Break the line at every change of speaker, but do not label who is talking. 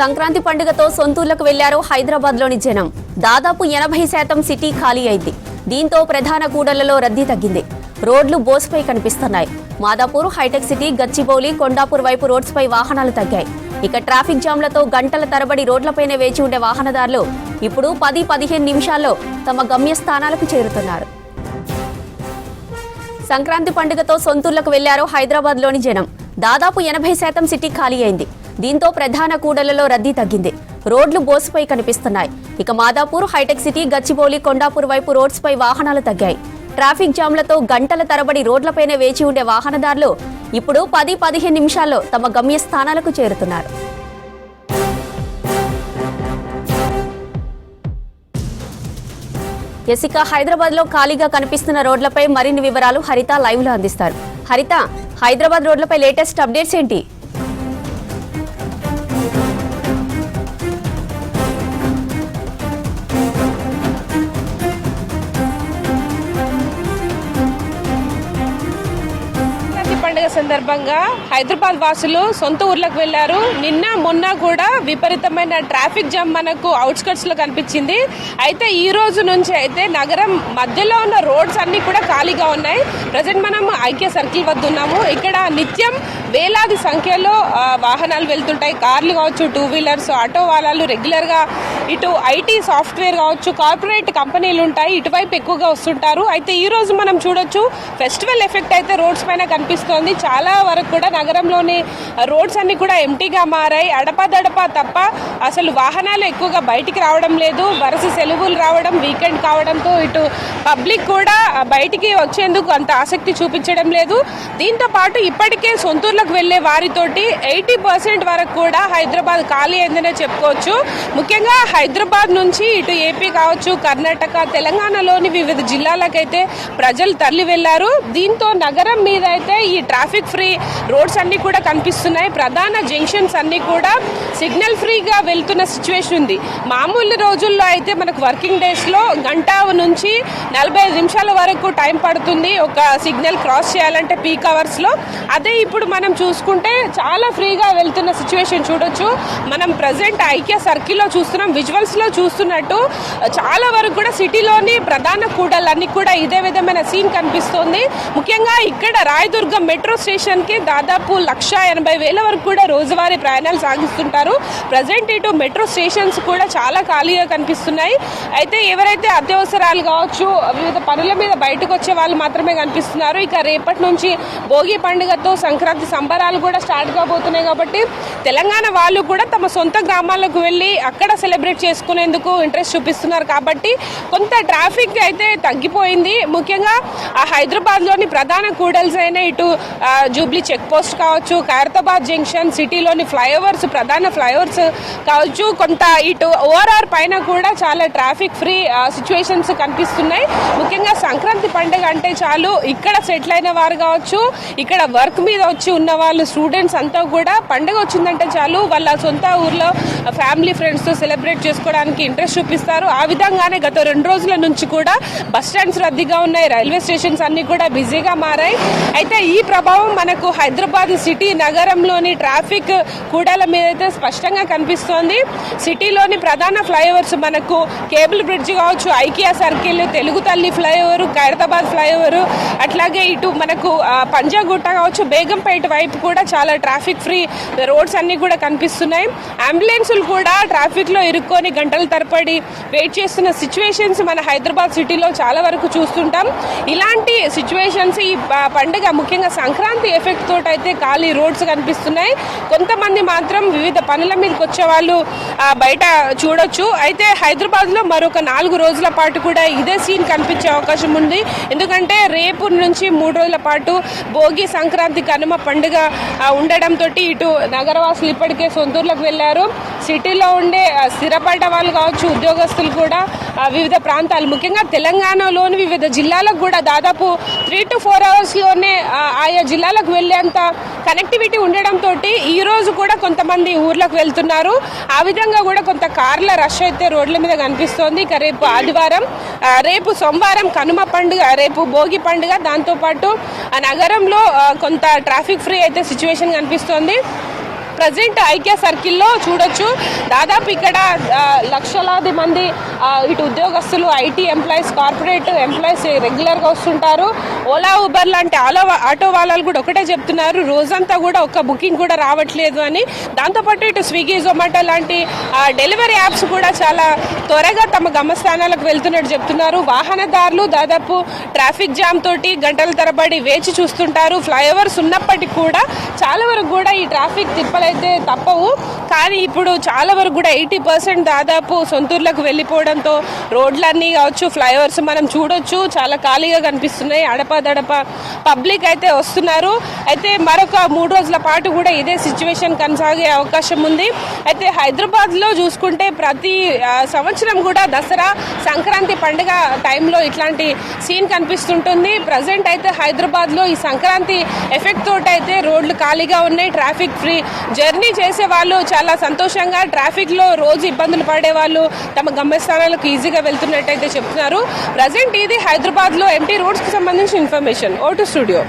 సంక్రాంతి పండుగతో సొంతూర్లకు వెళ్లారు హైదరాబాద్లోని జనం. దాదాపు 80% సిటీ ఖాళీ అయింది. దీంతో ప్రధాన కూడళ్లలో రద్దీ తగ్గింది. రోడ్లు బోసిపై కనిపిస్తున్నాయి. మాదాపూర్, హైటెక్ సిటీ, గచ్చిబౌలి, కొండాపూర్ వైపు రోడ్స్పై వాహనాలు తగ్గాయి. ఇక ట్రాఫిక్ జామ్లతో గంటల తరబడి రోడ్లపైనే వేచి ఉండే వాహనదారులు ఇప్పుడు 10-15 నిమిషాల్లో తమ గమ్యస్థానాలకు చేరుతున్నారు. సంక్రాంతి పండుగతో సొంతూర్లకు వెళ్లారు హైదరాబాద్లోని జనం. దాదాపు 80% సిటీ ఖాళీ అయింది. దీంతో ప్రధాన కూడళ్లలో రద్దీ తగ్గింది. రోడ్లు బోసిపై కనిపిస్తున్నాయి. ఇక మాదాపూర్, హైటెక్ సిటీ, గచ్చిబౌలి, కొండాపూర్ వైపు రోడ్స్పై వాహనాలు తగ్గాయి. ట్రాఫిక్ జామ్లతో గంటల తరబడి రోడ్లపైనే వేచి ఉండే వాహనదారులు ఇప్పుడు 10-15 నిమిషాల్లో తమ గమ్యస్థానాలకు చేరుతున్నారు. ఇక హైదరాబాద్ లో ఖాళీగా కనిపిస్తున్న రోడ్లపై మరిన్ని వివరాలు హరిత లైవ్ లో అందిస్తారు. హరిత, హైదరాబాద్ రోడ్లపై లేటెస్ట్ అప్డేట్స్ ఏంటి?
పండుగ సందర్భంగా హైదరాబాద్ వాసులు సొంత ఊర్లకు వెళ్లారు. నిన్న మొన్న కూడా విపరీతమైన ట్రాఫిక్ జామ్ మనకు అవుట్స్కట్స్ లో కనిపించింది. అయితే ఈ రోజు నుంచి అయితే నగరం మధ్యలో ఉన్న రోడ్స్ అన్ని కూడా ఖాళీగా ఉన్నాయి. ప్రజెంట్ మనం ఐక్య సర్కిల్ వద్ద ఉన్నాము. ఇక్కడ నిత్యం వేలాది సంఖ్యలో వాహనాలు వెళ్తుంటాయి. కార్లు కావచ్చు, టూ వీలర్స్, ఆటో వాళ్ళు రెగ్యులర్ గా ఇటు ఐటీ, సాఫ్ట్వేర్ కావచ్చు, కార్పొరేట్ కంపెనీలు ఉంటాయి. ఇటువైపు ఎక్కువగా వస్తుంటారు. అయితే ఈ రోజు మనం చూడొచ్చు, ఫెస్టివల్ ఎఫెక్ట్ అయితే రోడ్స్ పైన కనిపిస్తుంది. చాలా వరకు కూడా నగరంలోని రోడ్స్ అన్ని కూడా ఎంటీగా మారాయి. అడపాదడపా తప్ప అసలు వాహనాలు ఎక్కువగా బయటికి రావడం లేదు. వరుస సెలవులు రావడం, వీకెండ్ కావడంతో ఇటు పబ్లిక్ కూడా బయటికి వచ్చేందుకు అంత ఆసక్తి చూపించడం లేదు. దీంతో పాటు ఇప్పటికే సొంతూర్లకు వెళ్లే వారితోటి 80% వరకు కూడా హైదరాబాద్ ఖాళీ అయిందనే చెప్పుకోవచ్చు. ముఖ్యంగా హైదరాబాద్ నుంచి ఇటు ఏపీ కావచ్చు, కర్ణాటక, తెలంగాణలోని వివిధ జిల్లాలకైతే ప్రజలు తరలి వెళ్లారు. దీంతో నగరం మీద అయితే ఈ ట్రాఫిక్ ఫ్రీ రోడ్స్ అన్ని కూడా కనిపిస్తున్నాయి. ప్రధాన జంక్షన్స్ అన్ని కూడా సిగ్నల్ ఫ్రీగా వెళ్తున్న సిచ్యువేషన్ ఉంది. మామూలు రోజుల్లో అయితే మనకు వర్కింగ్ డేస్ లో గంట నుంచి 45 నిమిషాల వరకు టైం పడుతుంది ఒక సిగ్నల్ క్రాస్ చేయాలంటే పీక్ అవర్స్ లో. అదే ఇప్పుడు మనం చూసుకుంటే చాలా ఫ్రీగా వెళ్తున్న సిచ్యువేషన్ చూడొచ్చు. మనం ప్రజెంట్ ఐక్య సర్కిల్ లో చూస్తున్నాం. విజువల్స్ లో చూస్తున్నట్టు చాలా వరకు కూడా సిటీలోని ప్రధాన కూడళ్ళన్నీ కూడా ఇదే విధమైన సీన్ కనిపిస్తోంది. ముఖ్యంగా ఇక్కడ రాయదుర్గం మెట్రో స్టేషన్ కి దాదాపు 1,80,000 వరకు కూడా రోజువారీ ప్రయాణాలు సాగిస్తుంటారు. ప్రజెంట్ ఇటు మెట్రో స్టేషన్స్ కూడా చాలా ఖాళీగా కనిపిస్తున్నాయి. అయితే ఎవరైతే అత్యవసరాలు కావచ్చు, వివిధ పనుల మీద బయటకు వచ్చే వాళ్ళు మాత్రమే కనిపిస్తున్నారు. ఇక రేపటి నుంచి భోగి పండుగతో సంక్రాంతి సంబరాలు కూడా స్టార్ట్ కాబోతున్నాయి. కాబట్టి తెలంగాణ వాళ్ళు కూడా తమ సొంత గ్రామాలకు వెళ్ళి అక్కడ సెలబ్రేట్ చేసుకునేందుకు ఇంట్రెస్ట్ చూపిస్తున్నారు. కాబట్టి కొంత ట్రాఫిక్ అయితే తగ్గిపోయింది. ముఖ్యంగా హైదరాబాద్ లోని ప్రధాన కూడల్స్ అయిన ఇటు జూబ్లీ చెక్ పోస్ట్ కావచ్చు, ఖైరతాబాద్ జంక్షన్, సిటీలోని ఫ్లైఓవర్స్, ప్రధాన ఫ్లైఓవర్స్ కావచ్చు, కొంత ఇటు ఓఆర్ఆర్ పైన కూడా చాలా ట్రాఫిక్ ఫ్రీ సిచ్యువేషన్స్ కనిపిస్తున్నాయి. ముఖ్యంగా సంక్రాంతి పండుగ అంటే చాలు ఇక్కడ సెటిల్ అయిన వారు కావచ్చు, ఇక్కడ వర్క్ మీద వచ్చి ఉన్న వాళ్ళు, స్టూడెంట్స్ అంతా కూడా పండుగ వచ్చిందంటే చాలు వాళ్ళ సొంత ఊర్లో ఫ్యామిలీ ఫ్రెండ్స్ తో సెలబ్రేట్ చేసుకోవడానికి ఇంట్రెస్ట్ చూపిస్తారు. ఆ విధంగానే గత 2 రోజుల నుంచి కూడా బస్ స్టాండ్స్ రద్దీగా ఉన్నాయి. రైల్వే స్టేషన్స్ అన్ని కూడా బిజీగా మారాయి. అయితే ఈ ప్రభావం మనకు హైదరాబాద్ సిటీ నగరంలోని ట్రాఫిక్ కూడల మీద అయితే స్పష్టంగా కనిపిస్తోంది. సిటీలోని ప్రధాన ఫ్లైఓవర్స్ మనకు కేబుల్ బ్రిడ్జ్ కావచ్చు, ఐకియా సర్కిల్, తెలుగు తల్లి ఫ్లైఓవర్, ఖైరతాబాద్ ఫ్లైఓవర్, అట్లాగే ఇటు మనకు పంజాగుట్ట కావచ్చు, బేగంపేట వైపు కూడా చాలా ట్రాఫిక్ ఫ్రీ రోడ్స్ అన్ని కూడా కనిపిస్తున్నాయి. అంబులెన్సులు కూడా ట్రాఫిక్ లో ఇరుక్కొని గంటల తరబడి వెయిట్ చేస్తున్న సిచ్యువేషన్స్ మన హైదరాబాద్ సిటీలో చాలా వరకు చూస్తుంటాం. ఇలాంటి సిచ్యువేషన్స్ ఈ పండుగ ముఖ్యంగా సంక్రాంతి ఎఫెక్ట్ తోటి అయితే ఖాళీ రోడ్స్ కనిపిస్తున్నాయి. కొంతమంది మాత్రం వివిధ పనుల మీదకి వచ్చే వాళ్ళు బయట చూడొచ్చు. అయితే హైదరాబాద్ లో మరొక 4 రోజుల పాటు కూడా ఇదే సీన్ కనిపించే అవకాశం ఉంది. ఎందుకంటే రేపు నుంచి 3 రోజుల పాటు భోగి, సంక్రాంతి, కనుమ పండుగ ఉండడంతో ఇటు నగరవాసులు ఇప్పటికే సొంతూర్లకు వెళ్లారు. సిటీలో ఉండే స్థిరపడ్డ వాళ్ళు కావచ్చు, ఉద్యోగస్తులు కూడా వివిధ ప్రాంతాలు, ముఖ్యంగా తెలంగాణలోని వివిధ జిల్లాలకు కూడా దాదాపు 3 to 4 hours లోనే ఆయా జిల్లాలకు వెళ్లేంత కనెక్టివిటీ ఉండడంతో ఈ రోజు కూడా కొంతమంది ఊర్లకు వెళ్తున్నారు. ఆ విధంగా కూడా కొంత కార్ల రష్ అయితే రోడ్ల మీద కనిపిస్తోంది. ఇక రేపు ఆదివారం, రేపు సోమవారం కనుమ పండుగ, రేపు భోగి పండుగ, దాంతోపాటు నగరంలో కొంత ట్రాఫిక్ ఫ్రీ అయితే సిచ్యువేషన్ కనిపిస్తోంది. ప్రజెంట్ ఐక్య సర్కిల్లో చూడొచ్చు. దాదాపు ఇక్కడ లక్షలాది మంది ఇటు ఉద్యోగస్తులు, ఐటీ ఎంప్లాయీస్, కార్పొరేట్ ఎంప్లాయీస్ రెగ్యులర్గా వస్తుంటారు. ఓలా, ఊబర్ లాంటి ఆటో వాళ్ళు కూడా ఒకటే చెప్తున్నారు, రోజంతా కూడా ఒక్క బుకింగ్ కూడా రావట్లేదు అని. దాంతోపాటు ఇటు స్విగ్గీ, జొమాటో లాంటి డెలివరీ యాప్స్ కూడా చాలా త్వరగా తమ గమ్యస్థానాలకు వెళ్తున్నట్టు చెప్తున్నారు. వాహనదారులు దాదాపు ట్రాఫిక్ జామ్ తోటి గంటల తరబడి వేచి చూస్తుంటారు. ఫ్లైఓవర్స్ ఉన్నప్పటికీ కూడా చాలా వరకు కూడా ఈ ట్రాఫిక్ తిప్పలైతే తప్పవు. కానీ ఇప్పుడు చాలా వరకు కూడా 80% దాదాపు సొంతూర్లకు వెళ్ళిపోవడంతో రోడ్లన్నీ కావచ్చు, ఫ్లైఓవర్స్ మనం చూడొచ్చు చాలా ఖాళీగా కనిపిస్తున్నాయి. అడపదడప పబ్లిక్ అయితే వస్తున్నారు. అయితే మరొక 3 రోజుల పాటు కూడా ఇదే సిచ్యువేషన్ కొనసాగే అవకాశం ఉంది. అయితే హైదరాబాద్లో చూసుకుంటే ప్రతి సంవత్సరం కూడా దసరా, సంక్రాంతి పండుగ టైంలో ఇట్లాంటి సీన్ కనిపిస్తుంటుంది. ప్రజెంట్ అయితే హైదరాబాద్లో ఈ సంక్రాంతి ఎఫెక్ట్ తోటి అయితే రోడ్లు ఖాళీగా ఉన్నాయి. ట్రాఫిక్ ఫ్రీ జర్నీ చేసే వాళ్ళు చాలా సంతోషంగా, ట్రాఫిక్లో రోజు ఇబ్బందులు పడే వాళ్ళు తమ గమ్యస్థానాలకు ఈజీగా వెళ్తున్నట్టయితే చెప్తున్నారు. ప్రజెంట్ ఇది హైదరాబాద్లో ఎంటీ రోడ్స్కి సంబంధించిన ఇన్ఫర్మేషన్. Oh to studio.